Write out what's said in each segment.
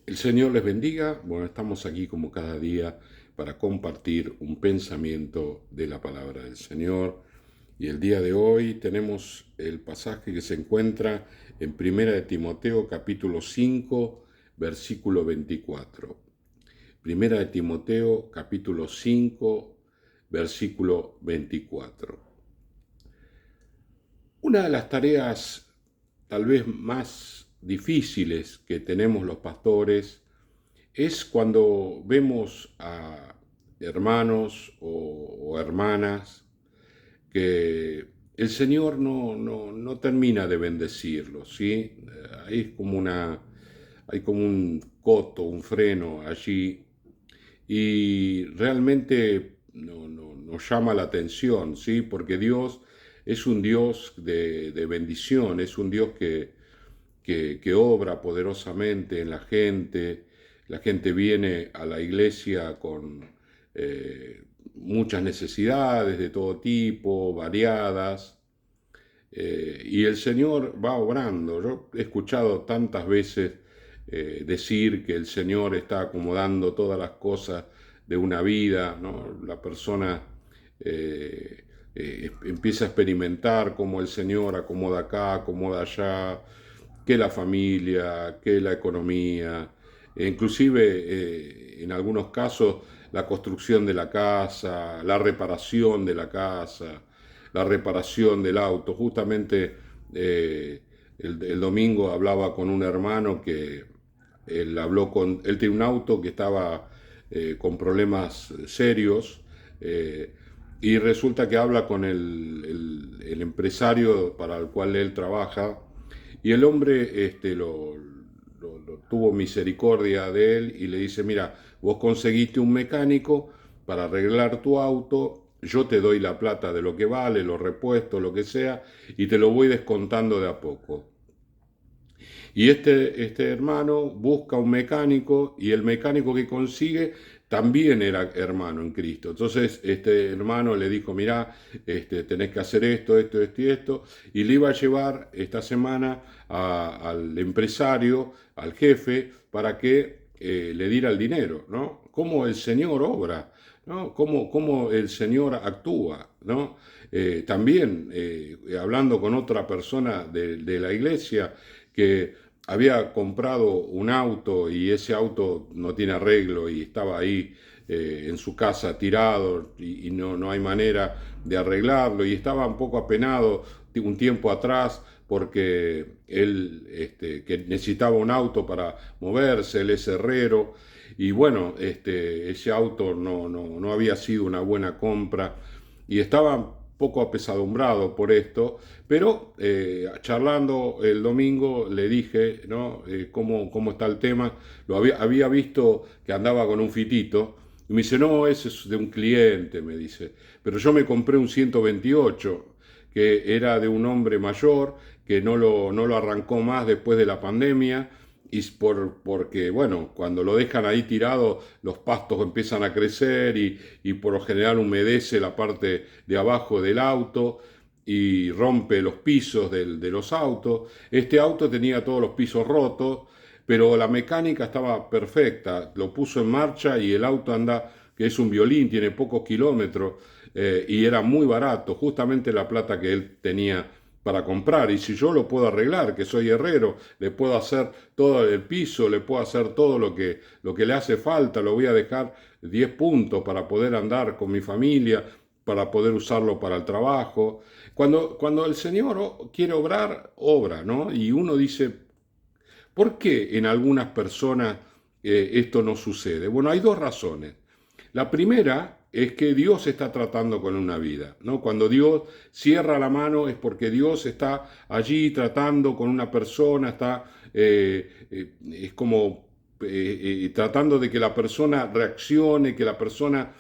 El Señor les bendiga. Bueno, estamos aquí como cada día para compartir un pensamiento de la palabra del Señor. Y el día de hoy tenemos el pasaje que se encuentra en Primera de Timoteo capítulo 5, versículo 24. Primera de Timoteo capítulo 5, versículo 24. Una de las tareas tal vez más difíciles que tenemos los pastores es cuando vemos a hermanos o hermanas que el Señor no termina de bendecirlos, ¿sí? Hay como un coto, un freno allí, y realmente nos llama la atención, ¿sí? Porque Dios es un Dios de bendición, es un Dios que obra poderosamente en la gente viene a la iglesia con muchas necesidades de todo tipo, variadas, y el Señor va obrando. Yo he escuchado tantas veces decir que el Señor está acomodando todas las cosas de una vida, ¿no? La persona empieza a experimentar cómo el Señor acomoda acá, acomoda allá, que la familia, que la economía, e inclusive en algunos casos la construcción de la casa, la reparación de la casa, la reparación del auto. Justamente el domingo hablaba con un hermano que él tiene un auto que estaba con problemas serios, eh, y resulta que habla con el empresario para el cual él trabaja, y el hombre tuvo misericordia de él y le dice: mira, vos conseguiste un mecánico para arreglar tu auto, yo te doy la plata de lo que vale, los repuestos, lo que sea, y te lo voy descontando de a poco. Y este hermano busca un mecánico, y el mecánico que consigue también era hermano en Cristo. Entonces este hermano le dijo: mirá, tenés que hacer esto, esto, esto y esto. Y le iba a llevar esta semana al empresario, al jefe, para que le diera el dinero, ¿no? Cómo el Señor obra, ¿no? Cómo el Señor actúa, ¿no? También hablando con otra persona de la iglesia que había comprado un auto y ese auto no tiene arreglo y estaba ahí en su casa tirado, y no hay manera de arreglarlo, y estaba un poco apenado un tiempo atrás porque él que necesitaba un auto para moverse, él es herrero, y bueno, ese auto no había sido una buena compra y estaba poco apesadumbrado por esto, pero charlando el domingo le dije, ¿no? Cómo está el tema. Había visto que andaba con un fitito, y me dice: no, ese es de un cliente, me dice, pero yo me compré un 128 que era de un hombre mayor que no lo arrancó más después de la pandemia, y porque, bueno, cuando lo dejan ahí tirado, los pastos empiezan a crecer y por lo general humedece la parte de abajo del auto y rompe los pisos de los autos. Este auto tenía todos los pisos rotos, pero la mecánica estaba perfecta, lo puso en marcha y el auto anda, que es un violín, tiene pocos kilómetros, y era muy barato, justamente la plata que él tenía para comprar. Y si yo lo puedo arreglar, que soy herrero, le puedo hacer todo el piso, le puedo hacer todo lo que le hace falta, lo voy a dejar 10 puntos para poder andar con mi familia, para poder usarlo para el trabajo. Cuando el Señor quiere obrar, obra, ¿no? Y uno dice: ¿por qué en algunas personas esto no sucede? Bueno, hay dos razones. La primera es que Dios está tratando con una vida, ¿no? Cuando Dios cierra la mano es porque Dios está allí tratando con una persona, es como tratando de que la persona reaccione, que la persona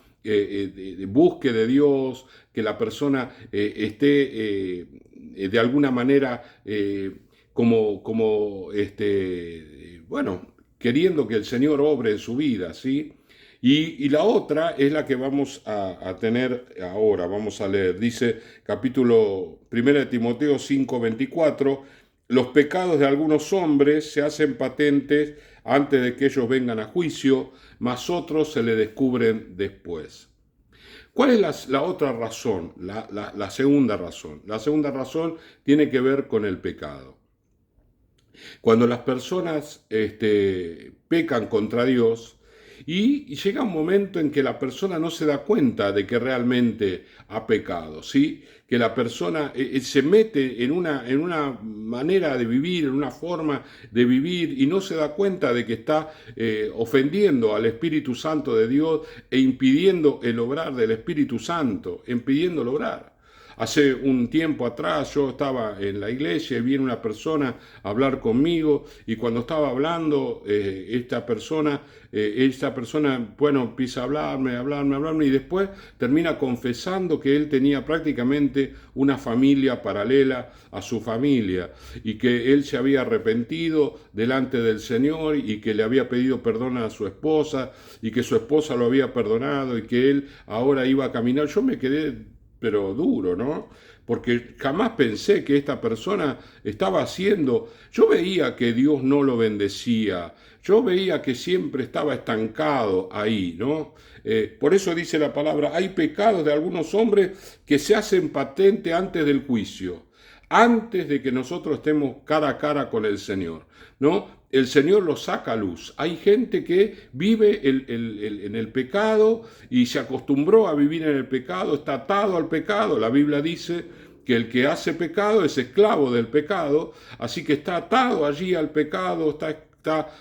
busque de Dios, que la persona esté de alguna manera bueno, queriendo que el Señor obre en su vida, ¿sí? Y la otra es la que vamos a tener ahora, vamos a leer. Dice capítulo 1 de Timoteo 5:24: los pecados de algunos hombres se hacen patentes antes de que ellos vengan a juicio, mas otros se le descubren después. ¿Cuál es la otra razón? La segunda razón. La segunda razón tiene que ver con el pecado. Cuando las personas pecan contra Dios y llega un momento en que la persona no se da cuenta de que realmente ha pecado, ¿sí? Que la persona se mete en una manera de vivir, en una forma de vivir y no se da cuenta de que está ofendiendo al Espíritu Santo de Dios e impidiendo el obrar del Espíritu Santo, impidiendo el obrar. Hace un tiempo atrás yo estaba en la iglesia y viene una persona a hablar conmigo y cuando estaba hablando esta persona, bueno, empieza a hablarme y después termina confesando que él tenía prácticamente una familia paralela a su familia y que él se había arrepentido delante del Señor y que le había pedido perdón a su esposa y que su esposa lo había perdonado y que él ahora iba a caminar. Yo me quedé pero duro, ¿no? Porque jamás pensé que esta persona estaba haciendo, yo veía que Dios no lo bendecía, yo veía que siempre estaba estancado ahí, ¿no? Por eso dice la palabra, hay pecados de algunos hombres que se hacen patente antes del juicio, antes de que nosotros estemos cara a cara con el Señor, ¿no? El Señor lo saca a luz. Hay gente que vive en el pecado y se acostumbró a vivir en el pecado, está atado al pecado. La Biblia dice que el que hace pecado es esclavo del pecado, así que está atado allí al pecado, está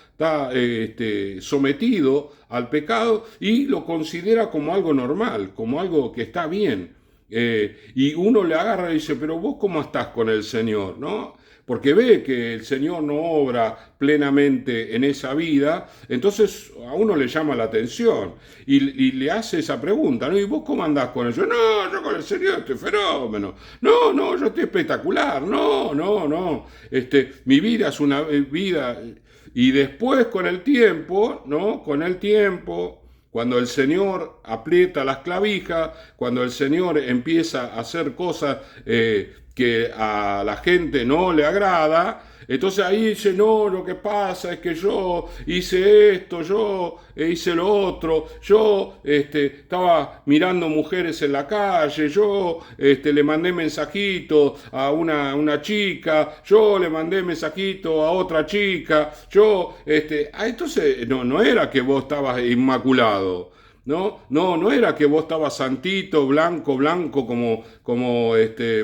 sometido al pecado y lo considera como algo normal, como algo que está bien. Y uno le agarra y dice, pero vos cómo estás con el Señor, ¿no? Porque ve que el Señor no obra plenamente en esa vida, entonces a uno le llama la atención y le hace esa pregunta, ¿no? ¿Y vos cómo andás con eso? No, yo con el Señor estoy fenómeno. No, yo estoy espectacular. No. Mi vida es una vida. Y después con el tiempo, ¿no? Con el tiempo cuando el Señor aprieta las clavijas, cuando el Señor empieza a hacer cosas que a la gente no le agrada, entonces ahí dice, no, lo que pasa es que yo hice esto, yo hice lo otro, yo estaba mirando mujeres en la calle, yo le mandé mensajito a una chica, yo le mandé mensajito a otra chica, entonces no era que vos estabas inmaculado. No era que vos estabas santito, blanco como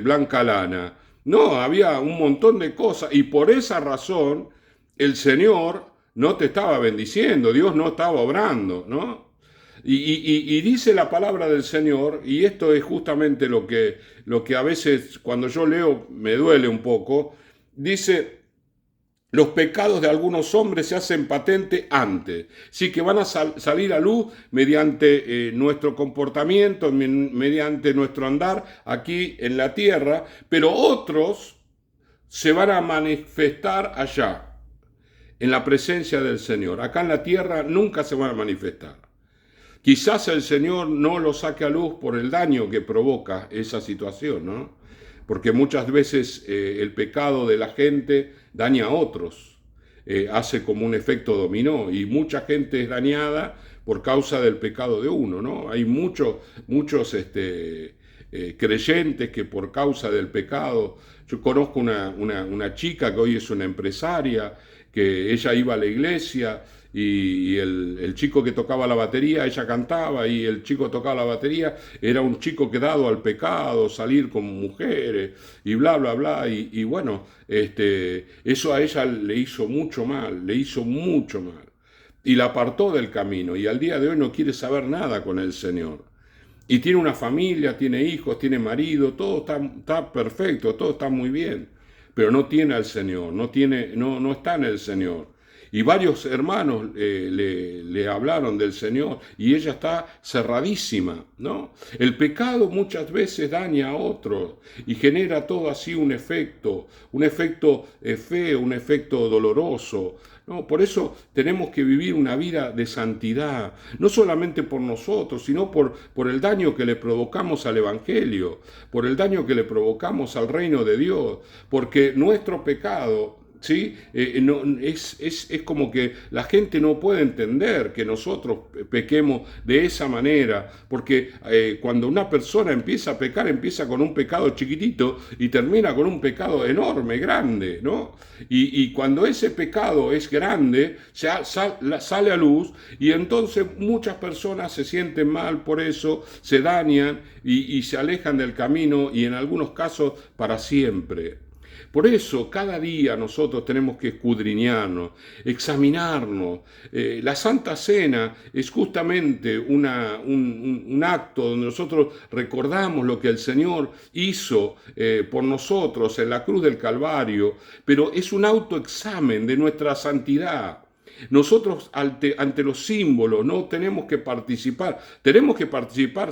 Blanca Lana. No, había un montón de cosas y por esa razón el Señor no te estaba bendiciendo, Dios no estaba obrando, ¿no? Y dice la palabra del Señor, y esto es justamente lo que a veces cuando yo leo me duele un poco, dice, los pecados de algunos hombres se hacen patente antes, sí que van a salir a luz mediante nuestro comportamiento, mediante nuestro andar aquí en la tierra, pero otros se van a manifestar allá, en la presencia del Señor. Acá en la tierra nunca se van a manifestar. Quizás el Señor no lo saque a luz por el daño que provoca esa situación, ¿no? Porque muchas veces el pecado de la gente daña a otros, hace como un efecto dominó y mucha gente es dañada por causa del pecado de uno, ¿no? Hay muchos creyentes que por causa del pecado, yo conozco una chica que hoy es una empresaria, que ella iba a la iglesia y el chico que tocaba la batería, ella cantaba y el chico tocaba la batería, era un chico que dado al pecado, salir con mujeres y bla, y bueno, eso a ella le hizo mucho mal, y la apartó del camino y al día de hoy no quiere saber nada con el Señor. Y tiene una familia, tiene hijos, tiene marido, todo está perfecto, todo está muy bien, pero no tiene al Señor, no está en el Señor. Y varios hermanos le hablaron del Señor y ella está cerradísima, ¿no? El pecado muchas veces daña a otros y genera todo así un efecto feo, un efecto doloroso, No, por eso tenemos que vivir una vida de santidad, no solamente por nosotros, sino por el daño que le provocamos al Evangelio, por el daño que le provocamos al reino de Dios, porque nuestro pecado, ¿sí? No, es como que la gente no puede entender que nosotros pequemos de esa manera, porque cuando una persona empieza a pecar, empieza con un pecado chiquitito y termina con un pecado enorme, grande, ¿no? Y cuando ese pecado es grande, sale a luz, y entonces muchas personas se sienten mal por eso, se dañan y se alejan del camino, y en algunos casos para siempre. Por eso cada día nosotros tenemos que escudriñarnos, examinarnos. La Santa Cena es justamente un acto donde nosotros recordamos lo que el Señor hizo por nosotros en la cruz del Calvario, pero es un autoexamen de nuestra santidad. Nosotros ante los símbolos no tenemos que participar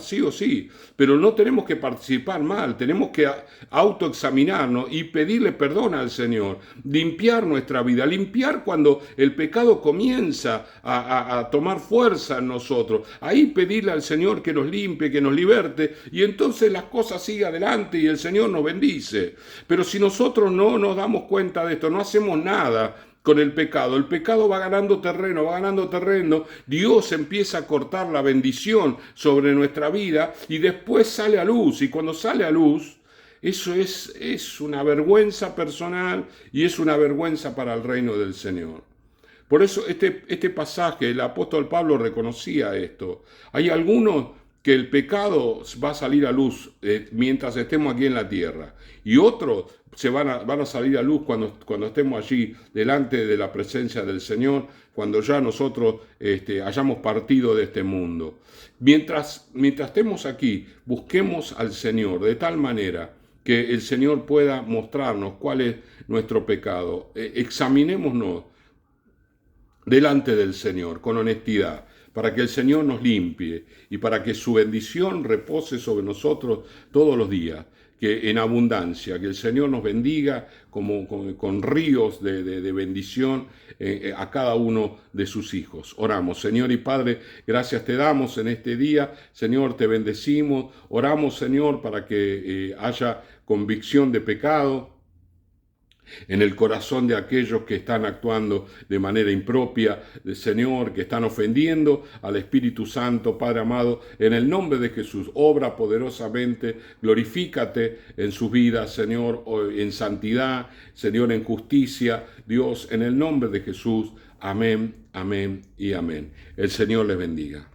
sí o sí, pero no tenemos que participar mal, tenemos que autoexaminarnos y pedirle perdón al Señor, limpiar nuestra vida, limpiar cuando el pecado comienza a tomar fuerza en nosotros, ahí pedirle al Señor que nos limpie, que nos liberte, y entonces las cosas siguen adelante y el Señor nos bendice. Pero si nosotros no nos damos cuenta de esto, no hacemos nada con el pecado va ganando terreno, Dios empieza a cortar la bendición sobre nuestra vida y después sale a luz, y cuando sale a luz, eso es una vergüenza personal y es una vergüenza para el reino del Señor. Por eso este pasaje, el apóstol Pablo reconocía esto. Hay algunos que el pecado va a salir a luz mientras estemos aquí en la tierra, y otros van a salir a luz cuando estemos allí delante de la presencia del Señor, cuando ya nosotros hayamos partido de este mundo. Mientras estemos aquí, busquemos al Señor de tal manera que el Señor pueda mostrarnos cuál es nuestro pecado. Examinémonos delante del Señor con honestidad, para que el Señor nos limpie y para que su bendición repose sobre nosotros todos los días, que en abundancia, que el Señor nos bendiga con ríos de bendición a cada uno de sus hijos. Oramos. Señor y Padre, gracias te damos en este día. Señor, te bendecimos. Oramos, Señor, para que haya convicción de pecado en el corazón de aquellos que están actuando de manera impropia, Señor, que están ofendiendo al Espíritu Santo. Padre amado, en el nombre de Jesús, obra poderosamente, glorifícate en sus vidas, Señor, en santidad, Señor, en justicia. Dios, en el nombre de Jesús, amén, amén y amén. El Señor les bendiga.